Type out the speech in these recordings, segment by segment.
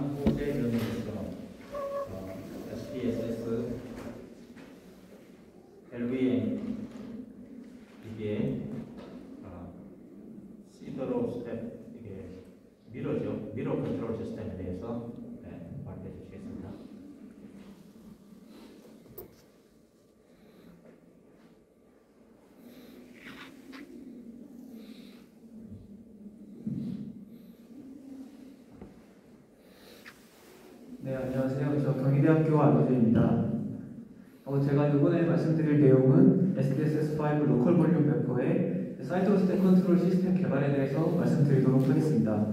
호재 면에서 SPSS, LVM 이게 시더로 스텝 이게 미러죠. 미러 컨트롤 시스템에 대해서 말해 주시겠습니다. 네, 안녕하세요. 저 경희대학교 안호재입니다. 제가 이번에 말씀드릴 내용은 SPSS5 로컬 볼륨 매퍼의 사이드 스택 컨트롤 시스템 개발에 대해서 말씀드리도록 하겠습니다.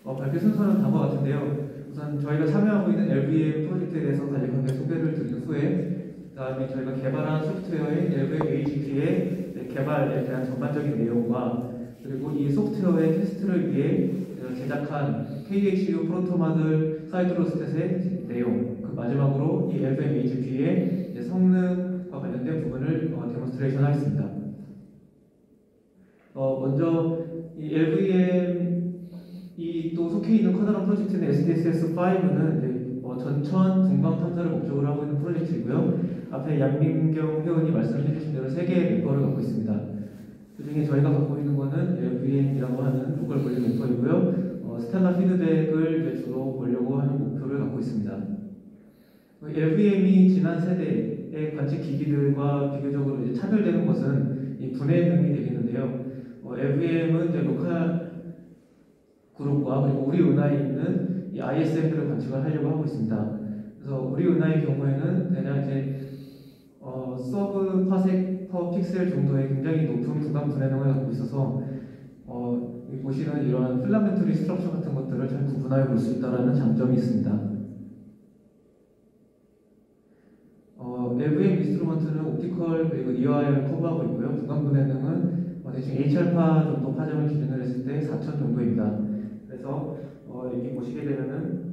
발표 순서는 다음과 같은데요. 우선 저희가 참여하고 있는 LVM 프로젝트에 대해서 간략하게 소개를 드린 후에 그다음에 저희가 개발한 소프트웨어인 LVM AGP의 개발에 대한 전반적인 내용과 그리고 이 소프트웨어의 테스트를 위해 제작한 KHU 프로토마들 사이드로스탯의 내용, 그 마지막으로 이 LVM AGP의 성능과 관련된 부분을 데몬스트레이션 하겠습니다. 먼저 이 LVM이 또 속해 있는 커다란 프로젝트는 SPSS5는 전천 분광 탐사를 목적으로 하고 있는 프로젝트이고요. 앞에 양민경 회원이 말씀해 주신 대로 3개의 멤버를 갖고 있습니다. 그 중에 저희가 갖고 있는 거는 LVM이라고 하는 로컬 볼륨 멤버이고요. 스텔라 피드백을 주로 보려고 하는 목표를 갖고 있습니다. LVM이 지난 세대의 관측 기기들과 비교적으로 차별되는 것은 이 분해능이 되겠는데요. LVM은 이제 로컬 그룹과 그리고 우리 은하에 있는 이 ISM들을 관측을 하려고 하고 있습니다. 그래서 우리 은하의 경우에는 대략 이제 서브 파섹 퍼 픽셀 정도의 굉장히 높은 구간 분해능을 갖고 있어서 여기 보시는 이러한 필라멘터리 스트럭처 같은 것들을 잘 구분하여 볼 수 있다는 장점이 있습니다. LVM 인스트루먼트는 옵티컬 그리고 EOI를 커버하고 있고요. 구간 분해능은 대충 H알파 정도 파장을 기준으로 했을 때 4000 정도입니다. 그래서 여기 보시게 되면은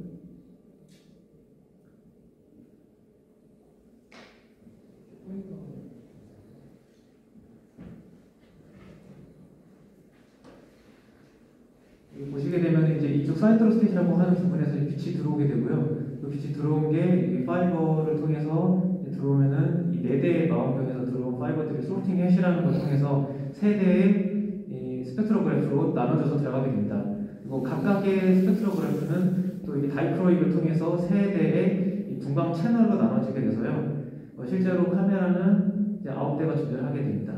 보시게 되면 이제 이쪽 사이드로스탯이라고 하는 부분에서 빛이 들어오게 되고요. 그 빛이 들어온 게 파이버를 통해서 들어오면은 이 4대의 마원경에서 들어온 파이버들이 소르팅 해시라는 걸 통해서 3대의 스펙트로그래프로 나눠져서 들어가게 됩니다. 그리고 각각의 스펙트로그래프는 또 이게 다이크로이를 통해서 3대의 분광 채널로 나눠지게 돼서요. 실제로 카메라는 이제 9대가 존재하게 됩니다.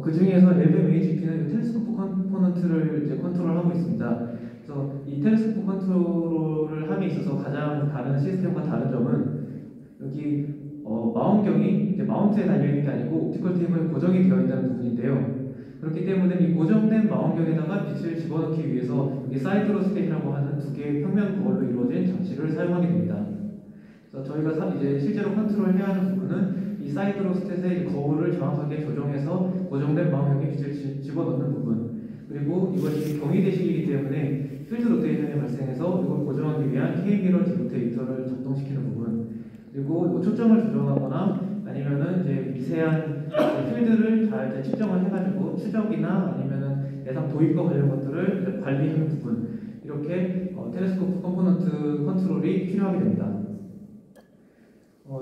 그 중에서 LVM AGP는 텔레스코프 컴포넌트를 이제 컨트롤하고 있습니다. 그래서 이 텔레스코프 컨트롤을 함에 있어서 가장 다른 시스템과 다른 점은 여기 마운경이 이제 마운트에 달려있는 게 아니고 옵티컬 테이블에 고정이 되어 있다는 부분인데요. 그렇기 때문에 이 고정된 마운경에다가 빛을 집어넣기 위해서 여기 사이드로스탯이라고 하는 2개의 평면 거울로 이루어진 장치를 사용하게 됩니다. 그래서 저희가 이제 실제로 컨트롤해야 하는 부분은 이 사이드로스탯의 거울을 정확하게 조정해서 고정된 마운경에 빛을 집어넣는 부분, 그리고 이것이 경위대식이기 때문에 필드 로테이션이 발생해서 이걸 고정하기 위한 K-미러 디로테이터를 작동시키는 부분, 그리고 초점을 조정하거나 아니면은 이제 미세한 필드를 잘 이제 측정을 해가지고 추적이나 아니면은 예상 도입과 관련 것들을 관리하는 부분, 이렇게 텔레스코프 컴포넌트 컨트롤이 필요하게 됩니다.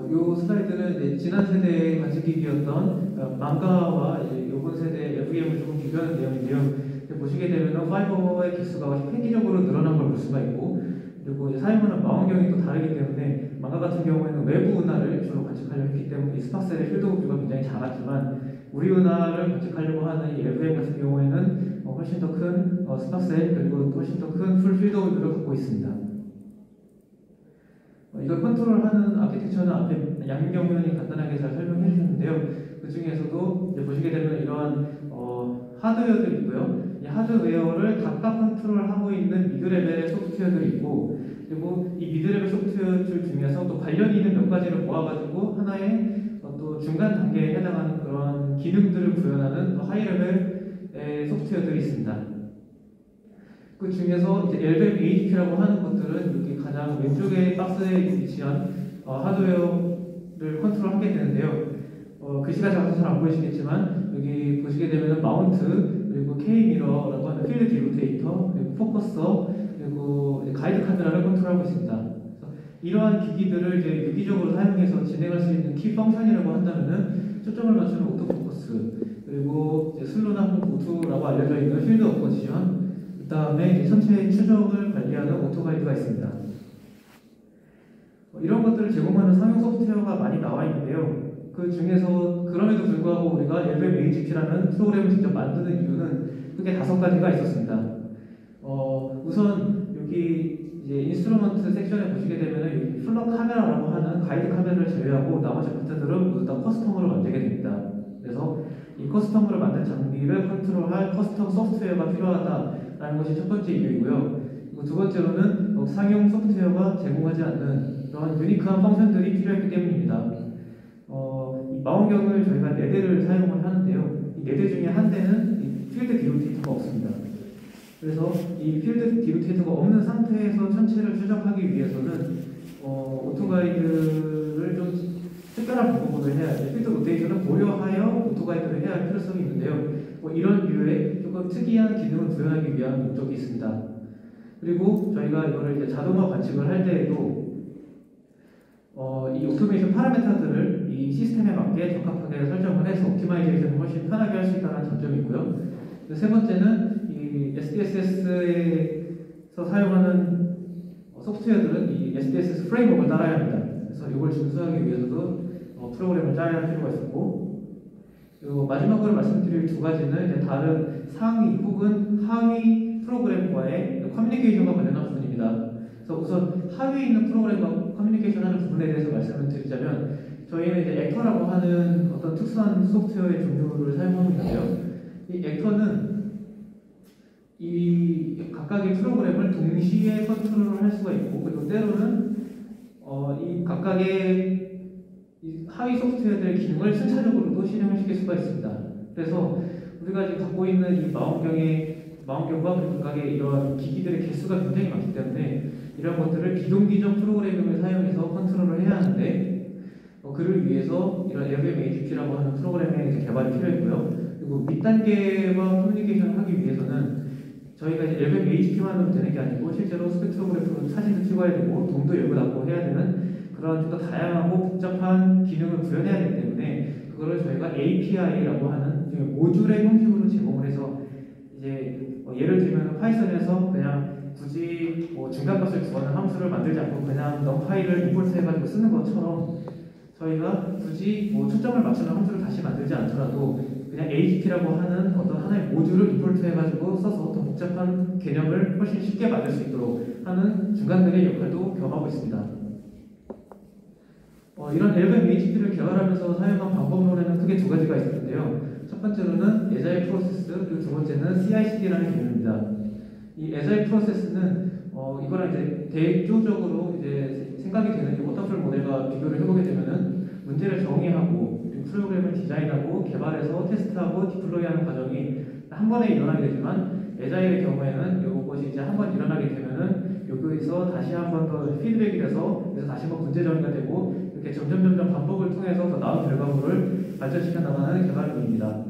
이 슬라이드는 이제 지난 세대의 관측기기였던 망가와 이번 세대의 FEM을 조금 비교하는 내용인데요. 보시게 되면 파이버의 개수가 획기적으로 늘어난 걸 볼 수가 있고, 그리고 이제 사용하는 마운경이 또 다르기 때문에 망가 같은 경우에는 외부 은하를 주로 관측하려고 했기 때문에 이 스팍셀의 필드 오브가 굉장히 작았지만, 우리 은하를 관측하려고 하는 이 LVM 같은 경우에는 훨씬 더 큰 스팍셀 그리고 훨씬 더 큰 풀 필드 오브를 갖고 있습니다. 이걸 컨트롤하는 아키텍처는 앞에 양민경 의원이 간단하게 잘 설명해 주셨는데요. 그 중에서도 이제 보시게 되면 이러한 하드웨어들이 있고요. 이 하드웨어를 각각 컨트롤하고 있는 미드레벨의 소프트웨어들이 있고, 그리고 이 미드레벨 소프트웨어들 중에서 또 관련이 있는 몇 가지를 모아가지고 하나의 또 중간 단계에 해당하는 그런 기능들을 구현하는 또 하이레벨의 소프트웨어들이 있습니다. 그 중에서 이제 LVM AGP라고 하는 것들은 여기 가장 왼쪽에 박스에 위치한 하드웨어를 컨트롤하게 되는데요. 글씨가 작아서 잘 안 보이시겠지만 여기 보시게 되면 마운트, 그리고 K-미러라고 하는 필드 디로테이터, 그리고 오토포커서 그리고 이제 가이드 카메라를 컨트롤하고 있습니다. 그래서 이러한 기기들을 이제 유기적으로 사용해서 진행할 수 있는 키 펑션이라고 한다면은 초점을 맞추는 오토포커스, 그리고 이제 슬로나 오토라고 알려져 있는 필드 오브 포지션, 그 다음에 이제 전체의 추적을 관리하는 오토 가이드가 있습니다. 이런 것들을 제공하는 상용 소프트웨어가 많이 나와 있는데요. 그 중에서 그럼에도 불구하고 우리가 LVMHP라는 프로그램을 직접 만드는 이유는 크게 5가지가 있었습니다. 우선 여기 이제 인스트루먼트 섹션에 보시게 되면은 여기 플럭 카메라라고 하는 가이드 카메라를 제외하고 나머지 파트들은 모두 다 커스텀으로 만들게 됩니다. 그래서 이 커스텀으로 만든 장비를 컨트롤할 커스텀 소프트웨어가 필요하다라는 것이 첫 번째 이유이고요. 그리고 두 번째로는 상용 소프트웨어가 제공하지 않는 그런 유니크한 펑션들이 필요했기 때문입니다. 이 망원경을 저희가 4대를 사용을 하는데요. 이 4대 중에 한 대는 이 필드 디로테이터가 없습니다. 그래서 이 필드 디로테이터가 없는 상태에서 천체를 추적하기 위해서는 오토가이드를 좀 특별한 방법으로 해야 돼요. 필드 로테이션을 고려하여 오토가이드를 해야 할 필요성이 있는데요. 이런 류의 조금 특이한 기능을 구현하기 위한 목적이 있습니다. 그리고 저희가 이거를 이제 자동화 관측을 할 때에도 이 오토메이션 파라미터들을 이 시스템에 맞게 적합하게 설정을 해서 옵티마이제이션을 훨씬 편하게 할 수 있다는 장점이 있고요. 세 번째는 이 SDSS에서 사용하는 소프트웨어들은 이 SDSS 프레임워크를 따라야 합니다. 그래서 이걸 준수하기 위해서도 프로그램을 짜야 할 필요가 있었고, 그리고 마지막으로 말씀드릴 2가지는 이제 다른 상위 혹은 하위 프로그램과의 커뮤니케이션과 관련한 부분입니다. 그래서 우선 하위에 있는 프로그램과 커뮤니케이션하는 부분에 대해서 말씀을 드리자면, 저희는 이제 액터라고 하는 어떤 특수한 소프트웨어의 종류를 사용하고 있는데요. 이 액터는 이 각각의 프로그램을 동시에 컨트롤을 할 수가 있고, 그리고 때로는 이 각각의 이 하위 소프트웨어들의 기능을 순차적으로도 실행을 시킬 수가 있습니다. 그래서 우리가 지금 갖고 있는 이 망원경과 그리고 각각의 이런 기기들의 개수가 굉장히 많기 때문에 이런 것들을 비동기적 프로그래밍을 사용해서 컨트롤을 해야 하는데, 그를 위해서 이런 LVMHP라고 하는 프로그램의 개발이 필요했고요. 그리고 밑단계와 커뮤니케이션을 하기 위해서는 저희가 이제 LVMHP만으로 되는 게 아니고 실제로 스펙트로그래프로 사진도 찍어야 되고 동도 열고 닫고 해야 되는 그런 좀 더 다양하고 복잡한 기능을 구현해야 되기 때문에 그거를 저희가 API라고 하는 모듈의 형식으로 제공을 해서 이제 예를 들면 파이썬에서 그냥 굳이 중간값을 구하는 함수를 만들지 않고 그냥 num파이를 임포트 해가지고 쓰는 것처럼 저희가 굳이 초점을 맞추는 함수를 다시 만들지 않더라도 그냥 AGP라고 하는 어떤 하나의 모듈을 임포트 해가지고 써서 더 복잡한 개념을 훨씬 쉽게 만들 수 있도록 하는 중간들의 역할도 겸하고 있습니다. 이런 LVMHP를 개발하면서 사용한 방법론에는 크게 2가지가 있었는데요. 첫 번째로는 에자일 프로세스, 그리고 두 번째는 CI/CD라는 개념입니다. 이 에자일 프로세스는 이거랑 이제 대조적으로 이제 생각이 되는 이 워터풀 모델과 비교를 해보게 되면은 문제를 정의하고 프로그램을 디자인하고 개발해서 테스트하고 디플로이하는 과정이 한 번에 일어나게 되지만 에자일의 경우에는 이것이 이제 한 번 일어나게 되면은 여기서 다시 한 번 더 피드백이 돼서 그래서 다시 한번 문제 정의가 되고 이렇게 점점 반복을 통해서 더 나은 결과물을 발전시켜 나가는 개발론입니다.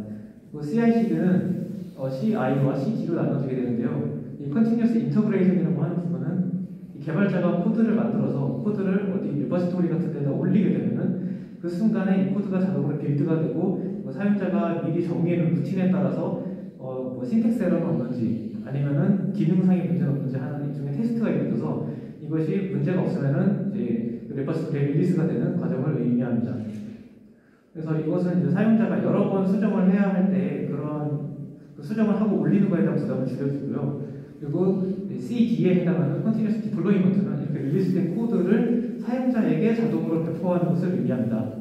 그리고 CI/CD는 CI와 CD로 나눠지게 되는데요. 이 Continuous Integration이라고 하는 부분은 이 개발자가 코드를 만들어서 코드를 어디 리퍼지토리 같은 데다 올리게 되면은 그 순간에 이 코드가 자동으로 빌드가 되고 사용자가 미리 정의해놓은 루틴에 따라서 신텍스 에러는 없는지 아니면은 기능상의 문제는 없는지 하는 일종의 테스트가 이루어져서 이것이 문제가 없으면은 이제 리퍼지토리에 릴리스가 되는 과정을 의미합니다. 그래서 이것은 이제 사용자가 여러 번 수정을 해야 할 때 그런 수정을 하고 올리는 거에 대한 부담을 줄여주고요. 그리고 CD에 해당하는 Continuous Deployment는 이렇게 릴리스된 코드를 사용자에게 자동으로 배포하는 것을 의미합니다.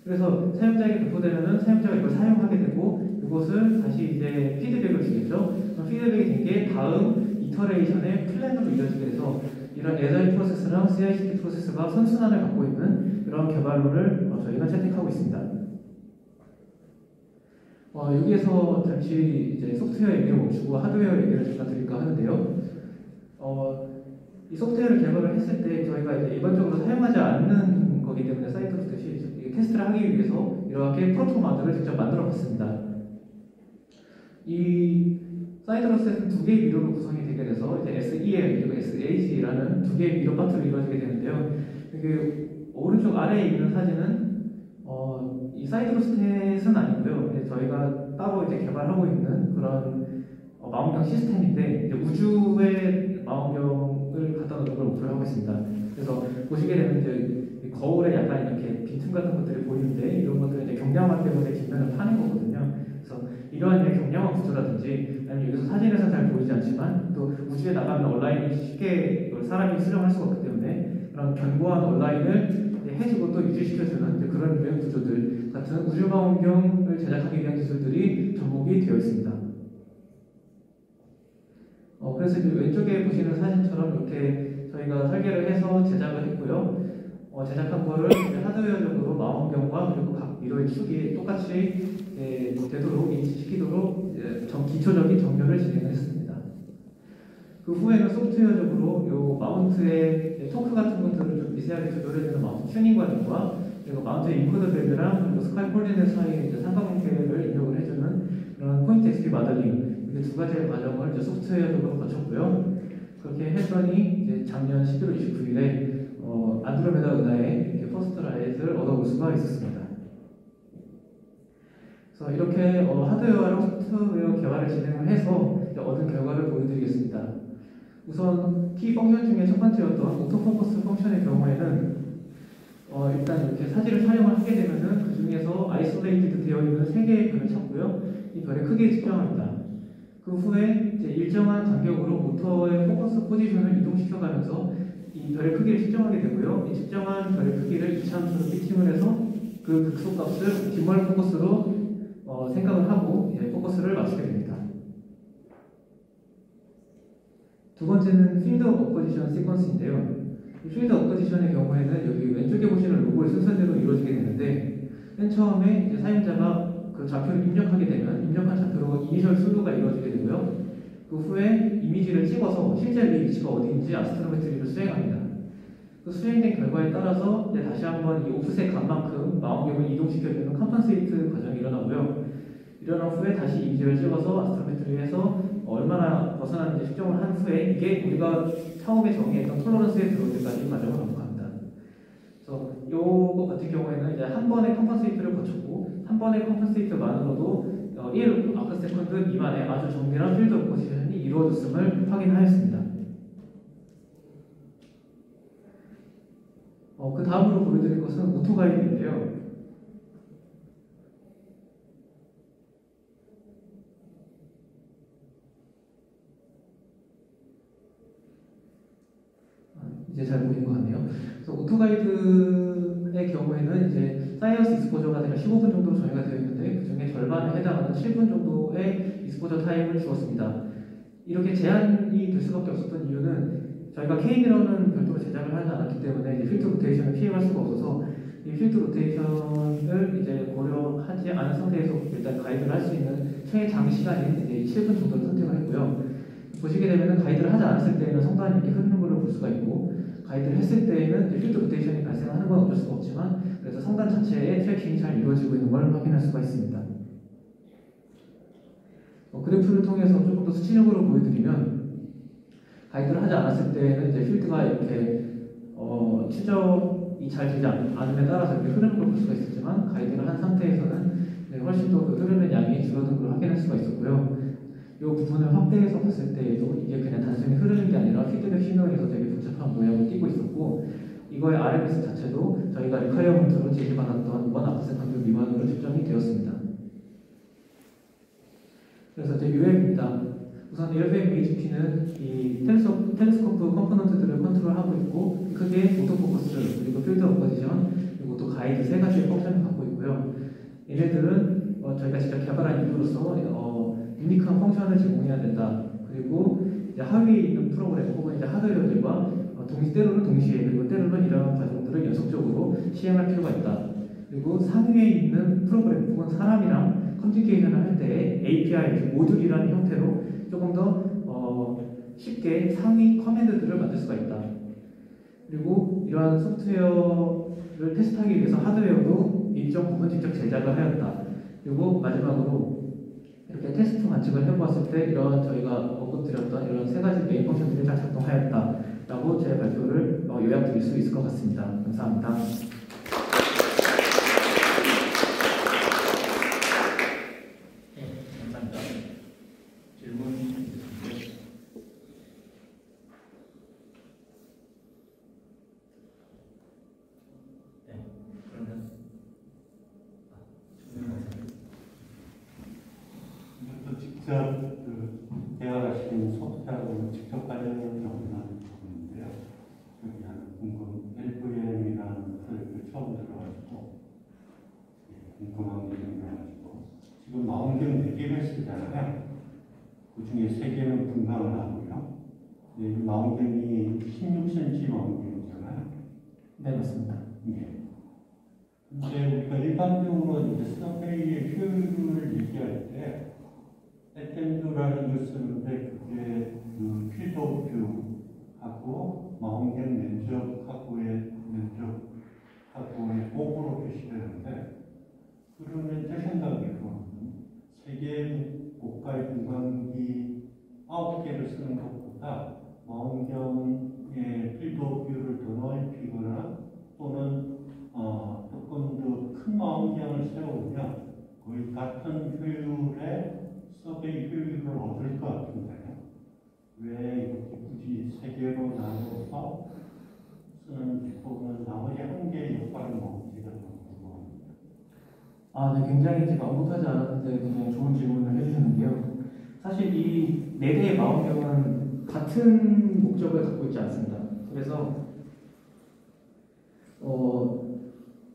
그래서 사용자에게 배포되면은 사용자가 이걸 사용하게 되고 이것을 다시 이제 피드백을 주겠죠. 피드백이 된 게 다음 이터레이션의 플랜으로 이어지게 돼서 이런 에자일 프로세스랑 CI/CD 프로세스가 선순환을 갖고 있는 그런 개발론을 저희가 채택하고 있습니다. 여기에서 잠시 이제 소프트웨어 얘기를 멈추고 하드웨어 얘기를 잠깐 드릴까 하는데요. 이 소프트웨어를 개발을 했을 때 저희가 이제 일반적으로 사용하지 않는 거기 때문에 사이트로 듯이 테스트를 하기 위해서 이렇게 프로토마드를 직접 만들어 봤습니다. 이 사이드로셋은 두 개의 미러로 구성이 되게 돼서 이제 SEL 그리고 SH라는 두 개의 미러 파트로 이루어지게 되는데요. 이게 오른쪽 아래에 있는 사진은 이 사이드로셋은 아니고요. 이제 저희가 따로 이제 개발하고 있는 그런 망원경 시스템인데 이제 우주에 망원경을 갖다 놓는 걸 목표로 하고 있습니다. 그래서 보시게 되면 이제 거울에 약간 이렇게 빈틈 같은 것들이 보이는데 이런 것들은 이제 경량화 때문에 뒷면을 파는 거거든요. 그래서 이러한 경량화 구조라든지 아니면 여기서 사진에서 잘 보이지 않지만 또 우주에 나가면 온라인이 쉽게 사람이 수정할 수가 없기 때문에 그런 견고한 온라인을 해주고 또 유지시켜주는 그런 유형 구조들 같은 우주망원경을 제작하기 위한 기술들이 접목이 되어 있습니다. 그래서 이제 왼쪽에 보시는 사진처럼 이렇게 저희가 설계를 해서 제작을 했고요. 제작한 거를 하드웨어적으로 망원경과 그리고 각 미러의 축이 똑같이 되도록 인식시키도록 기초적인 정렬을 진행했습니다. 그 후에는 소프트웨어적으로 이 마운트의 토크 같은 것들을 좀 미세하게 조절해주는 마운트 튜닝 과정과 그리고 마운트의 인코더 벨드랑 그리고 스카이 콜린의 사이에 이제 삼각관계를 입력을 해주는 그런 포인트 XP 마더링 이렇게 두 가지의 과정을 이제 소프트웨어적으로 거쳤고요. 그렇게 했더니 이제 작년 11월 29일에 안드로메다 은하의 이렇게 퍼스트 라이트를 얻어볼 수가 있었습니다. 그래서 이렇게 하드웨어랑 소프트웨어 개발을 진행을 해서 얻은 결과를 보여드리겠습니다. 우선 키 펑션 중에 첫 번째였던 오토포커스 펑션의 경우에는 일단 이렇게 사진을 촬영을 하게 되면은 그 중에서 아이솔레이티드 되어 있는 3개의 별을 찾고요. 이 별의 크기를 측정합니다. 그 후에 이제 일정한 간격으로 모터의 포커스 포지션을 이동시켜가면서 이 별의 크기를 측정하게 되고요. 이 측정한 별의 크기를 이차함수로 피팅을 해서 그 극소값을 뒷멀 포커스로 생각을 하고 포커스를 맞추게 됩니다. 두 번째는 필드 어포지션 시퀀스인데요. 이 필드 어포지션의 경우에는 여기 왼쪽에 보시는 로고의 순서대로 이루어지게 되는데 맨 처음에 이제 사용자가 그 좌표를 입력하게 되면 입력한 좌표로 이니셜 수루가 이루어지게 되고요. 그 후에 이미지를 찍어서 실제 위치가 어디인지 아스트로메트리를 수행합니다. 그 수행된 결과에 따라서 이제 다시 한번 이 오프셋 값만큼 망원경을 이동시켜주는 컴pen세이트 과정이 일어나고요. 일어난 후에 다시 이미지를 찍어서 아스트로메트리에서 얼마나 벗어나는지 측정을 한 후에 이게 우리가 처음에 정의했던 톨러런스에 들어올 때까지 과정을 반복합니다. 그래서 요거 같은 경우에는 이제 한 번의 컴pen세이트를 거쳤고 한 번의 컴pen세이트만으로도 1 아크세컨드 미만의 아주 정밀한 필드 오포지션이 이루어졌음을 확인하였습니다. 그 다음으로 보여드릴 것은 오토가이드인데요. 이제 잘 보이는 것 같네요. 그래서 오토가이드의 경우에는 이제 사이언스 익스포저가 대략 15분 정도로 정의가 되어 있는데 그 중에 절반에 해당하는 7분 정도의 익스포저 타임을 주었습니다. 이렇게 제한이 될 수밖에 없었던 이유는 저희가 K미러는 별도로 제작을 하지 않았기 때문에 이제 필드 로테이션을 피해갈 수가 없어서 이 필드 로테이션을 이제 고려하지 않은 상태에서 일단 가이드를 할 수 있는 최장시간인 이제 7분 정도를 선택을 했고요. 보시게 되면 가이드를 하지 않았을 때에는 성단이 이렇게 흐르는 걸로 볼 수가 있고 가이드를 했을 때에는 필드 로테이션이 발생하는 건 어쩔 수가 없지만 그래서 성단 자체의 트래킹이 잘 이루어지고 있는 걸 확인할 수가 있습니다. 그래프를 통해서 조금 더 수치적으로 보여드리면 가이드를 하지 않았을 때는 이제 필드가 이렇게 추적이 잘 되지 않음에 따라서 이렇게 흐르는 걸 볼 수가 있었지만 가이드를 한 상태에서는 훨씬 더 그 흐르는 양이 줄어든 걸 확인할 수가 있었고요. 이 부분을 확대해서 봤을 때에도 이게 그냥 단순히 흐르는 게 아니라 피드백 신호에서 되게 복잡한 모양을 띠고 있었고 이거의 RMS 자체도 저희가 리콰이어먼트로 제시받았던 1 아크세컨드 미만으로 측정이 되었습니다. 그래서 이제 UM입니다. 우선 LFMHP는 이 텔레스코프 컴포넌트들을 컨트롤하고 있고 크게 오토포커스, 그리고 필드 어포지션, 그리고 또 가이드 3가지의 펑션을 갖고 있고요. 얘네들은 저희가 직접 개발한 이유로서 유니크한 펑션을 제공해야 된다. 그리고 이제 하위에 있는 프로그램 혹은 이제 하드웨어들과 때로는 동시에 그리고 때로는 이러한 과정들을 연속적으로 시행할 필요가 있다. 그리고 상위에 있는 프로그램 혹은 사람이랑 커뮤니케이션을 할 때 API, 모듈이라는 형태로 조금 더 쉽게 상위 커맨드들을 만들 수가 있다. 그리고 이러한 소프트웨어를 테스트하기 위해서 하드웨어도 일정 부분 직접 제작을 하였다. 그리고 마지막으로 이렇게 테스트 관측을 해보았을 때 이런 저희가 언급드렸던 이런 세 가지 메인 펑션들이 다 작동하였다라고 제 발표를 요약드릴 수 있을 것 같습니다. 감사합니다. 네, 감사합니다. 질문 있으신가요? 네, 그러면 또 직접 대화하신 소프트하고 직접 관련된 경우는 없는데요. 여기 하는 LVM이라는 프로젝트 처음 들어가지고 궁금한 게 생겨가지고 지금 망원경 4개를 쓰잖아요. 그 중에 3개는 분광을 하고요. 이 망원경이 16cm 망원경이잖아요. 네, 맞습니다. 예. 근데 우리가 일반적으로 이제 서베이의 효율을 얘기할 때 에텐드라는 걸 쓰는데 그게 그 필드 오브 뷰하고 망원경 면적하고의 곱으로 표시되는데 그러면 제 생각으로 세계 고가의 분광기 9개를 쓰는 것보다 망원경의 필드 오브 뷰를 더 넓히거나 또는 조금 더 큰 망원경을 세우면 거의 같은 효율의 서베이 효율을 얻을 것 같은데요. 왜 이렇게 굳이 3개로 나눠서 쓰는지 또는 나머지 1개의 역할은 뭔지가 좀 궁금합니다. 네, 굉장히 제가 언급하지 않았는데 굉장히 좋은 질문을 해주셨는데요. 사실 이 4대의 망원경은 같은 목적을 갖고 있지 않습니다. 그래서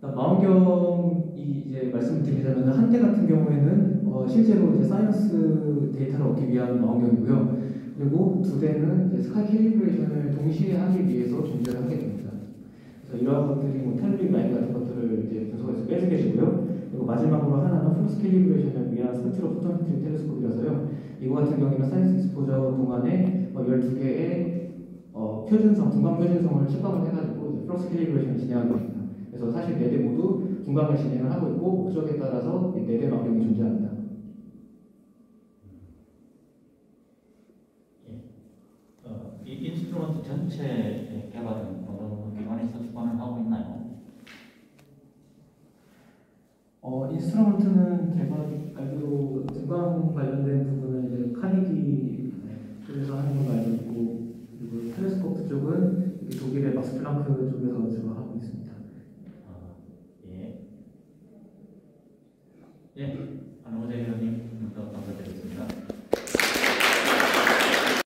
망원경이 이제 말씀을 드리자면 한 대 같은 경우에는 실제로 이제 사이언스 데이터를 얻기 위한 망원경이고요. 그리고 2대는 이제 스카이 캘리브레이션을 동시에 하기 위해서 존재를 하게 됩니다. 그래서 이러한 것들이 뭐 텔레빅 라인 같은 것들을 이제 분석해서 빼주게 되고요. 그리고 마지막으로 하나는 플러스 캘리브레이션을 위한 스펙트로 포토메트릭 텔레스코프라서요. 이거 같은 경우에는 사이언스 익스포저 동안에 12개의 표준성, 분광 표준성을 측정을 해가지고 이제 플러스 캘리브레이션을 진행하게 됩니다. 그래서 사실 4대 모두 분광을 진행을 하고 있고 목적에 따라서 4대 망원경이 존재합니다. 이 인스트루먼트 전체 개발은 어느 기관에서 주관을 하고 있나요? 인스트루먼트는 제가 알기로 분광 관련된 부분은 이제 카네기 쪽에서 하는 걸로 알고 있고, 그리고 텔레스코프 쪽은 독일의 막스 플랑크 쪽에서 주로 하고 있습니다.